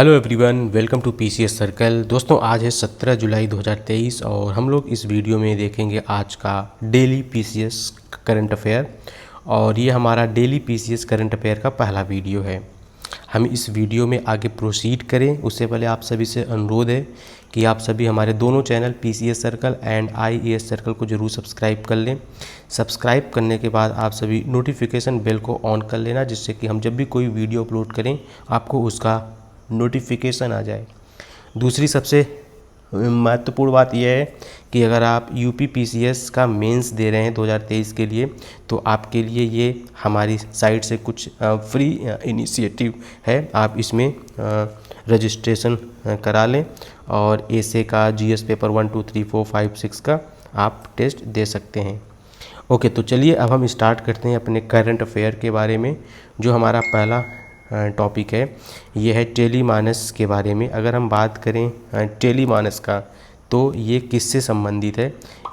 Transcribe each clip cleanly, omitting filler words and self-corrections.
Hello everyone, welcome to PCS circle. दोस्तों, आज है 17 जुलाई 2023 और हम लोग इस वीडियो में देखेंगे आज का डेली पीसीएस करंट अफेयर। और ये हमारा डेली पीसीएस करंट अफेयर का पहला वीडियो है। हम इस वीडियो में आगे प्रोसीड करें उससे पहले आप सभी से अनुरोध है कि आप सभी हमारे दोनों channel PCS circle and IAS circle को जरूर सब्सक्राइब कर लें। सब्सक्राइब करने के बाद आप सभी नोटिफिकेशन बेल को ऑन कर लेना, जिससे कि हम जब भी कोई वीडियो अपलोड करें आपको उसका नोटिफिकेशन आ जाए। दूसरी सबसे महत्वपूर्ण बात यह है कि अगर आप यूपी पीसीएस का मेंस दे रहे हैं 2023 के लिए, तो आपके लिए ये हमारी साइट से कुछ फ्री इनिशिएटिव है। आप इसमें रजिस्ट्रेशन करा लें और एसे का, जीएस पेपर 1, 2, 3, 4, 5, 6 का आप टेस्ट दे सकते हैं। ओके, तो चलिए अब हम स्टार्ट करते हैं अपने करंट अफेयर के बारे में। जो हमारा पहला टॉपिक है ये है टेलीमानस के बारे में। अगर हम बात करें टेलीमानस का, तो ये किससे संबंधित है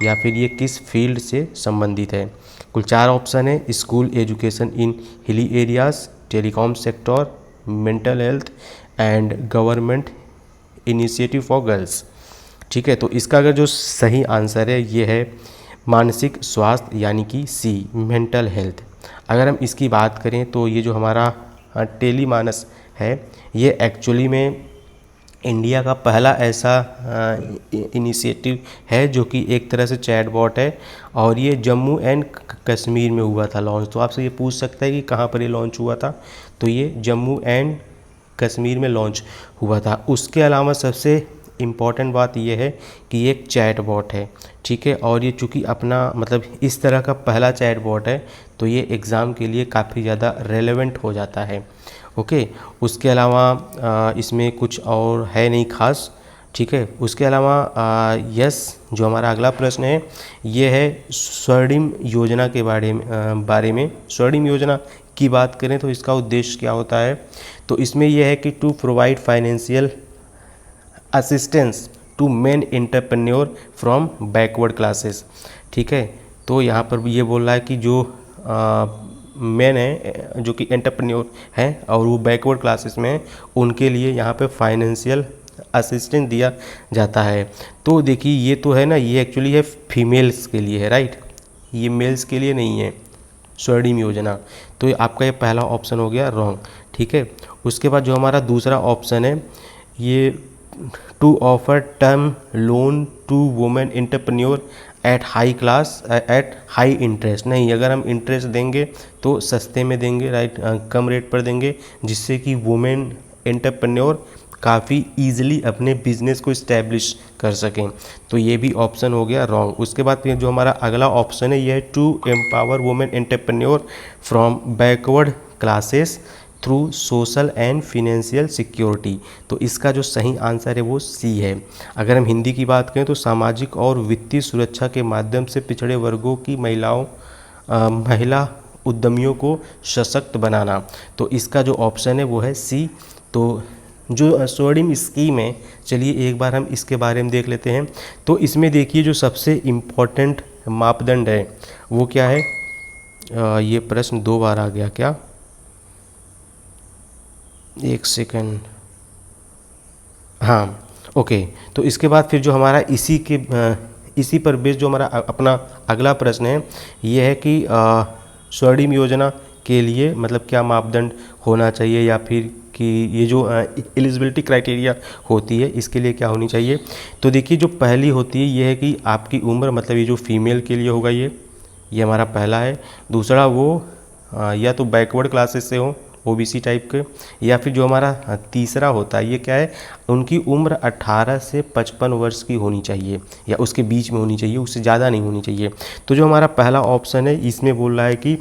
या फिर ये किस फील्ड से संबंधित है। कुल 4 ऑप्शन है: school education in hilly areas, telecom sector, mental health and government initiative for girls. ठीक है, तो इसका अगर जो सही आंसर है ये है मानसिक स्वास्थ्य, यानी कि सी, मेंटल हेल्थ। अगर हम इसकी बात करें तो ये जो हमारा टेलीमानस है ये एक्चुअली में इंडिया का पहला ऐसा इनिशिएटिव है जो कि एक तरह से चैटबॉट है, और ये जम्मू एंड कश्मीर में हुआ था लॉन्च। तो आपसे ये पूछ सकता है कि कहाँ पर ये लॉन्च हुआ था, तो ये जम्मू एंड कश्मीर में लॉन्च हुआ था। उसके अलावा सबसे इम्पॉर्टेंट बात यह है कि ये एक चैट बॉट है। ठीक है, और ये चूँकि अपना मतलब इस तरह का पहला चैट बॉट है तो ये एग्ज़ाम के लिए काफ़ी ज़्यादा रेलेवेंट हो जाता है। ओके, उसके अलावा इसमें कुछ और है नहीं खास। ठीक है, उसके अलावा यस, जो हमारा अगला प्रश्न है ये है स्वर्णिम योजना के बारे में। स्वर्णिम योजना की बात करें तो इसका उद्देश्य क्या होता है, तो इसमें यह है कि to provide financial assistance to men entrepreneur from backward classes. ठीक है, तो यहाँ पर ये बोल रहा है कि जो मेन है, जो कि एंटरप्रेन्योर हैं और वो बैकवर्ड क्लासेस में हैं, उनके लिए यहाँ पे फाइनेंशियल असिस्टेंस दिया जाता है। तो देखिए ये तो है ना, ये एक्चुअली है फीमेल्स के लिए है, राइट, ये मेल्स के लिए नहीं है स्वर्णिम योजना। तो आपका ये पहला ऑप्शन हो गया रॉन्ग। ठीक है, उसके बाद जो हमारा दूसरा ऑप्शन है ये to offer term loan to women entrepreneur at high interest. नहीं, अगर हम इंटरेस्ट देंगे तो सस्ते में देंगे, राइट, कम रेट पर देंगे, जिससे कि वुमेन एंटरप्रेन्योर काफ़ी ईजिली अपने बिजनेस को इस्टेब्लिश कर सकें। तो ये भी ऑप्शन हो गया रॉन्ग। उसके बाद फिर जो हमारा अगला ऑप्शन है ये है to empower women entrepreneur from backward classes through social and financial security. तो इसका जो सही आंसर है वो सी है। अगर हम हिंदी की बात करें तो सामाजिक और वित्तीय सुरक्षा के माध्यम से पिछड़े वर्गों की महिला उद्यमियों को सशक्त बनाना। तो इसका जो ऑप्शन है वो है सी। तो जो स्वर्णिम स्कीम है, चलिए एक बार हम इसके बारे में देख लेते हैं। तो इसमें देखिए जो सबसे इम्पोर्टेंट मापदंड है वो क्या है। ये प्रश्न 2 बार आ गया क्या, एक सेकंड, हाँ ओके। तो इसके बाद फिर जो हमारा इसी पर बेस जो हमारा अपना अगला प्रश्न है ये है कि स्वर्णिम योजना के लिए मतलब क्या मापदंड होना चाहिए, या फिर कि ये जो एलिजिबिलिटी क्राइटेरिया होती है इसके लिए क्या होनी चाहिए। तो देखिए जो पहली होती है ये है कि आपकी उम्र, मतलब ये जो फीमेल के लिए होगा ये हमारा पहला है। दूसरा वो या तो बैकवर्ड क्लासेस से हो, ओबीसी टाइप के, या फिर जो हमारा तीसरा होता है ये क्या है, उनकी उम्र 18 से 55 वर्ष की होनी चाहिए या उसके बीच में होनी चाहिए, उससे ज़्यादा नहीं होनी चाहिए। तो जो हमारा पहला ऑप्शन है इसमें बोल रहा है कि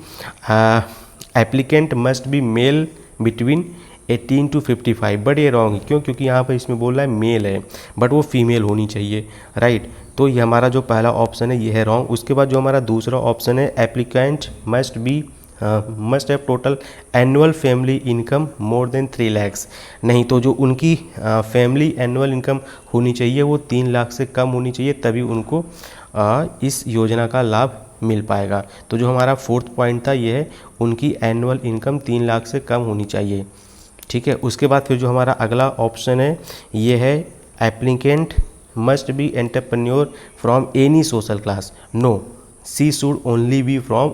applicant must be male between 18 to 55, but ये रॉन्ग है। क्यों? क्योंकि यहाँ पर इसमें बोल रहा है मेल है बट वो फीमेल होनी चाहिए, राइट। तो ये हमारा जो पहला ऑप्शन है ये है रॉन्ग। उसके बाद जो हमारा दूसरा ऑप्शन है applicant must have total annual family income more than 3 lakhs। नहीं, तो जो उनकी फैमिली एनुअल इनकम होनी चाहिए वो 3 लाख से कम होनी चाहिए, तभी उनको इस योजना का लाभ मिल पाएगा। तो जो हमारा 4th पॉइंट था ये है उनकी एनुअल इनकम 3 लाख से कम होनी चाहिए। ठीक है। उसके बाद फिर जो हमारा अगला ऑप्शन है ये है applicant must be entrepreneur from any social class, no she should only be from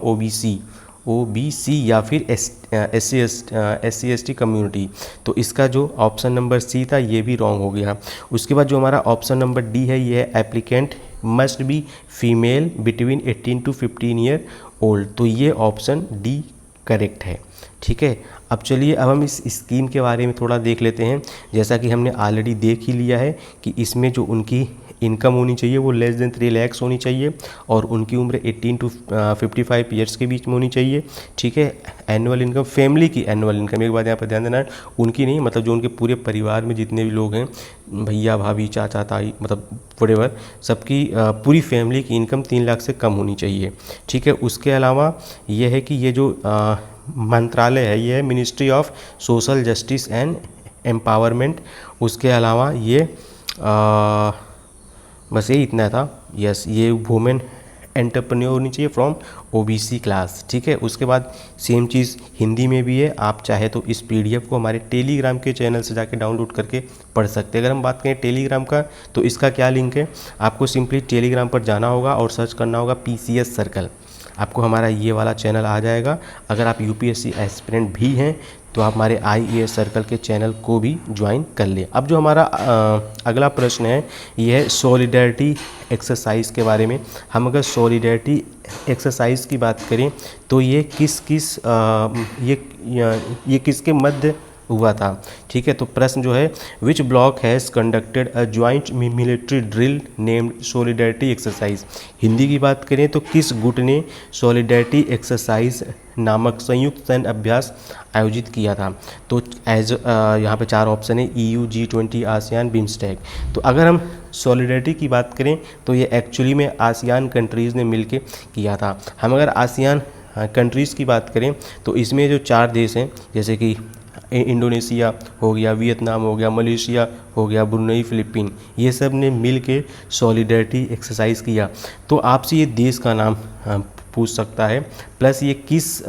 OBC या फिर SC/ST कम्युनिटी। तो इसका जो ऑप्शन नंबर सी था ये भी रॉन्ग हो गया। उसके बाद जो हमारा ऑप्शन नंबर डी है ये है applicant must B female between 18 to 15 year old. तो ये ऑप्शन डी करेक्ट है, ठीक है। अब चलिए अब हम इस स्कीम के बारे में थोड़ा देख लेते हैं। जैसा कि हमने ऑलरेडी देख ही लिया है कि इसमें जो उनकी इनकम होनी चाहिए वो लेस देन 3 लाख होनी चाहिए और उनकी उम्र 18 to 55 ईयर्स के बीच में होनी चाहिए, ठीक है। एनुअल इनकम, फैमिली की एनुअल इनकम, एक बात यहाँ पर ध्यान देना है, उनकी नहीं, मतलब जो उनके पूरे परिवार में जितने भी लोग हैं, भैया भाभी चाचा ताई, मतलब व्हाटएवर, सबकी पूरी फैमिली की इनकम 3 लाख से कम होनी चाहिए, ठीक है। उसके अलावा ये है कि ये जो मंत्रालय है ये है ministry of social justice and empowerment. उसके अलावा ये बस यही इतना था, यस, ये वुमेन एंटरप्रेन्योर होनी चाहिए फ्रॉम ओबीसी क्लास, ठीक है। उसके बाद सेम चीज़ हिंदी में भी है, आप चाहे तो इस पीडीएफ को हमारे टेलीग्राम के चैनल से जाके डाउनलोड करके पढ़ सकते हैं। अगर हम बात करें टेलीग्राम का तो इसका क्या लिंक है, आपको सिंपली टेलीग्राम पर जाना होगा और सर्च करना होगा पीसीएस सर्कल, आपको हमारा ये वाला चैनल आ जाएगा। अगर आप यूपीएससी एस्पिरेंट भी हैं तो आप हमारे आईएएस सर्कल के चैनल को भी ज्वाइन कर लें। अब जो हमारा अगला प्रश्न है ये है सॉलिडरिटी एक्सरसाइज के बारे में। हम अगर सॉलिडरिटी एक्सरसाइज की बात करें तो ये ये किसके मध्य हुआ था, ठीक है। तो प्रश्न जो है which block has conducted a joint military drill named solidarity exercise. Hindi की बात करें तो किस गुट ने सॉलिडरिटी एक्सरसाइज नामक संयुक्त सैन्य अभ्यास आयोजित किया था। तो यहाँ पे 4 ऑप्शन है, EU, G20, आसियान, बिम्स्टेक। तो अगर हम सॉलिडरिटी की बात करें तो ये एक्चुअली में आसियान कंट्रीज़ ने मिलके किया था। हम अगर आसियान कंट्रीज़ की बात करें तो इसमें जो 4 देश हैं जैसे कि इंडोनेशिया हो गया, वियतनाम हो गया, मलेशिया हो गया, ब्रुनई, फिलीपीन, ये सब ने मिल के सॉलिडरिटी एक्सरसाइज किया। तो आपसे ये देश का नाम पूछ सकता है, प्लस ये किस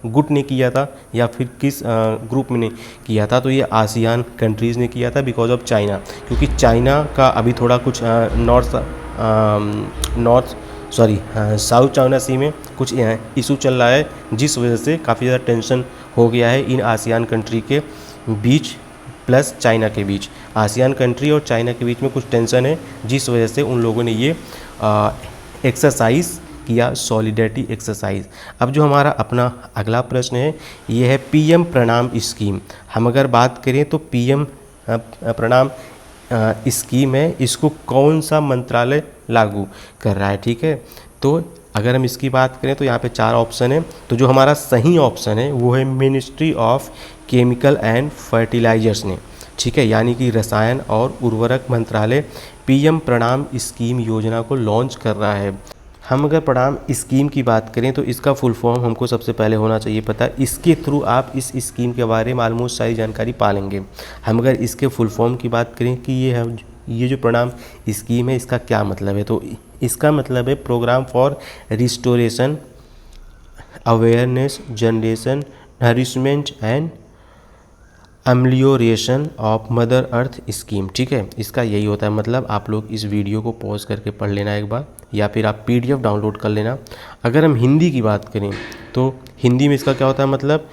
गुट ने किया था या फिर किस ग्रुप में किया था। तो ये आसियान कंट्रीज़ ने किया था बिकॉज ऑफ चाइना, क्योंकि चाइना का अभी थोड़ा कुछ साउथ चाइना सी में कुछ इशू चल रहा है, जिस वजह से काफ़ी ज़्यादा टेंशन हो गया है इन आसियान कंट्री के बीच प्लस चाइना के बीच। आसियान कंट्री और चाइना के बीच में कुछ टेंशन है, जिस वजह से उन लोगों ने ये एक्सरसाइज किया, सॉलिडरिटी एक्सरसाइज। अब जो हमारा अपना अगला प्रश्न है ये है पीएम प्रणाम स्कीम। हम अगर बात करें तो पीएम प्रणाम स्कीम है, इसको कौन सा मंत्रालय लागू कर रहा है, ठीक है। तो अगर हम इसकी बात करें तो यहाँ पे 4 ऑप्शन है। तो जो हमारा सही ऑप्शन है वो है ministry of chemical and fertilizers ने, ठीक है, यानी कि रसायन और उर्वरक मंत्रालय पीएम प्रणाम स्कीम योजना को लॉन्च कर रहा है। हम अगर प्रणाम स्कीम की बात करें तो इसका फुल फॉर्म हमको सबसे पहले होना चाहिए पता, इसके थ्रू आप इस स्कीम के बारे में ऑलमोस्ट सारी जानकारी पा लेंगे। हम अगर इसके फुल फॉर्म की बात करें कि ये जो प्रणाम स्कीम है इसका क्या मतलब है, तो इसका मतलब है program for restoration awareness generation nourishment and amelioration of mother earth scheme, ठीक है। इसका यही होता है मतलब। आप लोग इस वीडियो को पॉज करके पढ़ लेना एक बार, या फिर आप पीडीएफ डाउनलोड कर लेना। अगर हम हिंदी की बात करें तो हिंदी में इसका क्या होता है मतलब,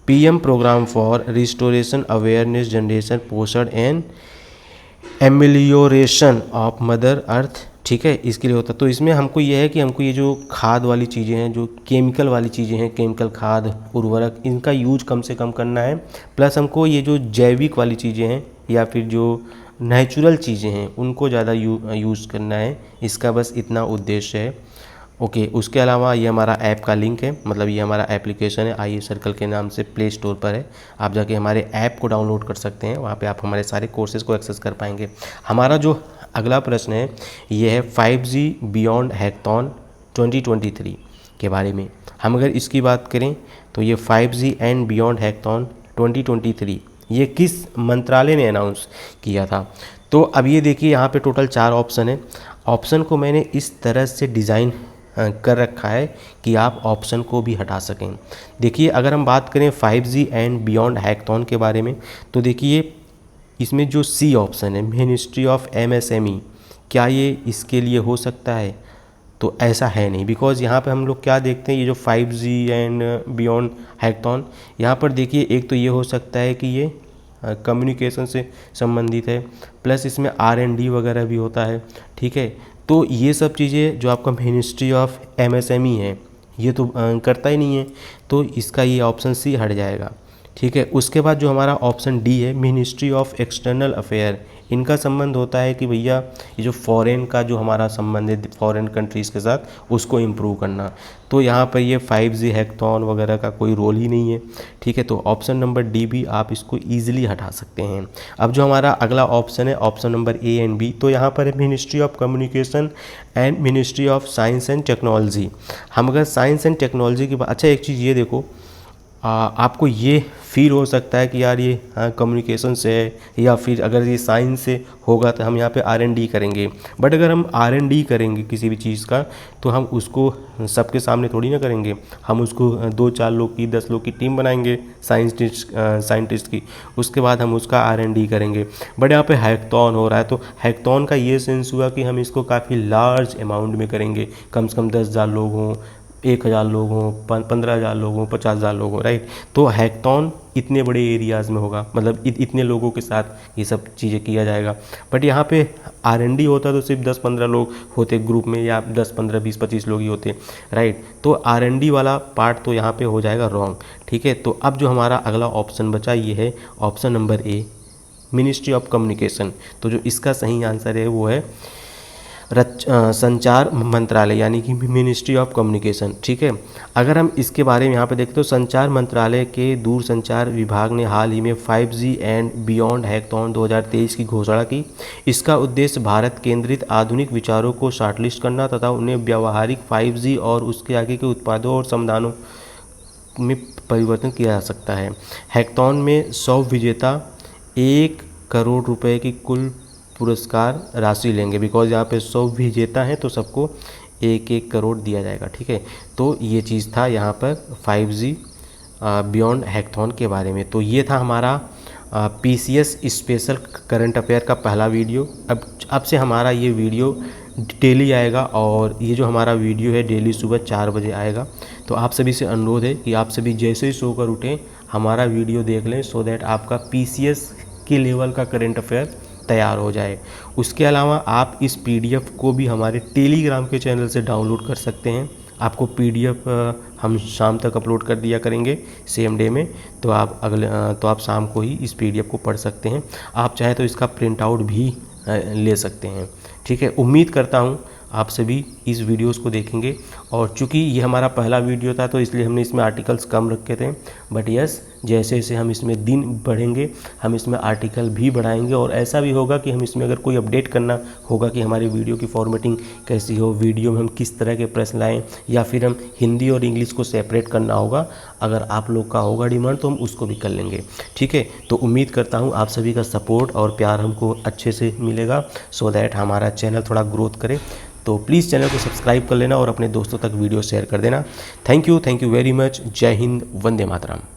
PM program for restoration awareness generation पोषण and amelioration of mother earth, ठीक है, इसके लिए होता है। तो इसमें हमको ये है कि हमको ये जो खाद वाली चीज़ें हैं, जो केमिकल वाली चीज़ें हैं, केमिकल खाद उर्वरक, इनका यूज कम से कम करना है। प्लस हमको ये जो जैविक वाली चीज़ें हैं या फिर जो नेचुरल चीज़ें हैं उनको ज़्यादा यूज़ करना है। इसका बस इतना उद्देश्य है, ओके। उसके अलावा ये हमारा ऐप का लिंक है, मतलब ये हमारा एप्लीकेशन है, आईएएस सर्कल के नाम से प्ले स्टोर पर है। आप जाके हमारे ऐप को डाउनलोड कर सकते हैं, वहाँ पे आप हमारे सारे कोर्सेज को एक्सेस कर पाएंगे। हमारा जो अगला प्रश्न है ये है 5G बियॉन्ड हैकथॉन 2023 के बारे में। हम अगर इसकी बात करें तो ये 5G एंड बियॉन्ड हैकथॉन 2023 ये किस मंत्रालय ने अनाउंस किया था। तो अब ये देखिए यहाँ पे टोटल 4 ऑप्शन है। ऑप्शन को मैंने इस तरह से डिज़ाइन कर रखा है कि आप ऑप्शन को भी हटा सकें। देखिए अगर हम बात करें 5G एंड बियॉन्ड हैकथॉन के बारे में, तो देखिए इसमें जो सी ऑप्शन है मिनिस्ट्री ऑफ MSME, क्या ये इसके लिए हो सकता है? तो ऐसा है नहीं, बिकॉज यहाँ पे हम लोग क्या देखते हैं, ये जो 5G एंड बियॉन्ड हैकथॉन, यहाँ पर देखिए एक तो ये हो सकता है कि ये कम्युनिकेशन से संबंधित है, प्लस इसमें R&D वगैरह भी होता है, ठीक है। तो ये सब चीज़ें जो आपका मिनिस्ट्री ऑफ MSME है ये तो करता ही नहीं है, तो इसका ये ऑप्शन सी हट जाएगा, ठीक है। उसके बाद जो हमारा ऑप्शन डी है मिनिस्ट्री ऑफ एक्सटर्नल अफेयर, इनका संबंध होता है कि भैया ये जो फॉरेन का जो हमारा संबंध है फॉरेन कंट्रीज़ के साथ उसको इम्प्रूव करना, तो यहाँ पर ये 5G हैकथॉन वगैरह का कोई रोल ही नहीं है, ठीक है। तो ऑप्शन नंबर डी भी आप इसको ईजिली हटा सकते हैं। अब जो हमारा अगला ऑप्शन है option number A and B, तो यहाँ पर है ministry of communication and ministry of science and technology. हम अगर साइंस एंड टेक्नोलॉजी की बात, अच्छा एक चीज़ ये देखो, आपको ये फील हो सकता है कि यार ये कम्युनिकेशन से है, या फिर अगर ये साइंस से होगा तो हम यहाँ पे R&D करेंगे, बट अगर हम R&D करेंगे किसी भी चीज़ का तो हम उसको सबके सामने थोड़ी ना करेंगे, हम उसको 2-4 लोग की 10 लोग की टीम बनाएंगे साइंटिस्ट की, उसके बाद हम उसका R&D करेंगे। बट यहाँ पे हैकथॉन हो रहा है, तो हैकथॉन का ये सेंस हुआ कि हम इसको काफ़ी लार्ज अमाउंट में करेंगे, कम से कम 10,000 लोग हों, 1,000 लोग हों, 15,000 लोग हों, 50,000 लोग हों, राइट। तो हैकथॉन इतने बड़े एरियाज़ में होगा, मतलब इतने लोगों के साथ ये सब चीज़ें किया जाएगा। बट यहाँ पे R&D होता तो सिर्फ 10-15 लोग होते ग्रुप में, या 10-15-20-25 लोग ही होते, राइट। तो R&D वाला पार्ट तो यहाँ पे हो जाएगा रॉन्ग, ठीक है। तो अब जो हमारा अगला ऑप्शन बचा ये है option number A ministry of communication. तो जो इसका सही आंसर है वो है संचार मंत्रालय, यानी कि मिनिस्ट्री ऑफ कम्युनिकेशन, ठीक है। अगर हम इसके बारे में यहाँ पे देखें तो संचार मंत्रालय के दूरसंचार विभाग ने हाल ही में 5G एंड बियॉन्ड हैकथॉन 2023 की घोषणा की। इसका उद्देश्य भारत केंद्रित आधुनिक विचारों को शॉर्टलिस्ट करना तथा उन्हें व्यावहारिक 5G और उसके आगे के उत्पादों और समाधानों में परिवर्तन किया जा सकता है। हैकथॉन में 100 विजेता 1 करोड़ रुपए की कुल पुरस्कार राशि लेंगे, बिकॉज यहाँ पे 100 विजेता हैं तो सबको 1-1 करोड़ दिया जाएगा, ठीक है। तो ये चीज़ था यहाँ पर 5G बियॉन्ड हैकथॉन के बारे में। तो ये था हमारा PCS स्पेशल करंट अफेयर का पहला वीडियो। अब से हमारा ये वीडियो डेली आएगा, और ये जो हमारा वीडियो है डेली सुबह 4 बजे आएगा। तो आप सभी से अनुरोध है कि आप सभी जैसे ही सोकर उठें हमारा वीडियो देख लें, सो दैट आपका PCS के लेवल का करंट अफेयर तैयार हो जाए। उसके अलावा आप इस PDF को भी हमारे टेलीग्राम के चैनल से डाउनलोड कर सकते हैं। आपको PDF हम शाम तक अपलोड कर दिया करेंगे सेम डे में, तो आप शाम को ही इस PDF को पढ़ सकते हैं। आप चाहें तो इसका प्रिंट आउट भी ले सकते हैं, ठीक है। उम्मीद करता हूँ आप सभी इस वीडियोस को देखेंगे, और चूँकि ये हमारा पहला वीडियो था तो इसलिए हमने इसमें आर्टिकल्स कम रखे थे, बट यस जैसे जैसे हम इसमें दिन बढ़ेंगे हम इसमें आर्टिकल भी बढ़ाएंगे, और ऐसा भी होगा कि हम इसमें अगर कोई अपडेट करना होगा कि हमारी वीडियो की फॉर्मेटिंग कैसी हो, वीडियो में हम किस तरह के प्रश्न लाएँ, या फिर हम हिंदी और इंग्लिश को सेपरेट करना होगा, अगर आप लोग का होगा डिमांड तो हम उसको भी कर लेंगे, ठीक है। तो उम्मीद करता हूँ आप सभी का सपोर्ट और प्यार हमको अच्छे से मिलेगा, सो दैट हमारा चैनल थोड़ा ग्रोथ करे। तो प्लीज़ चैनल को सब्सक्राइब कर लेना और अपने दोस्तों तक वीडियो शेयर कर देना। Thank you very much. जय हिंद, वंदे मातरम।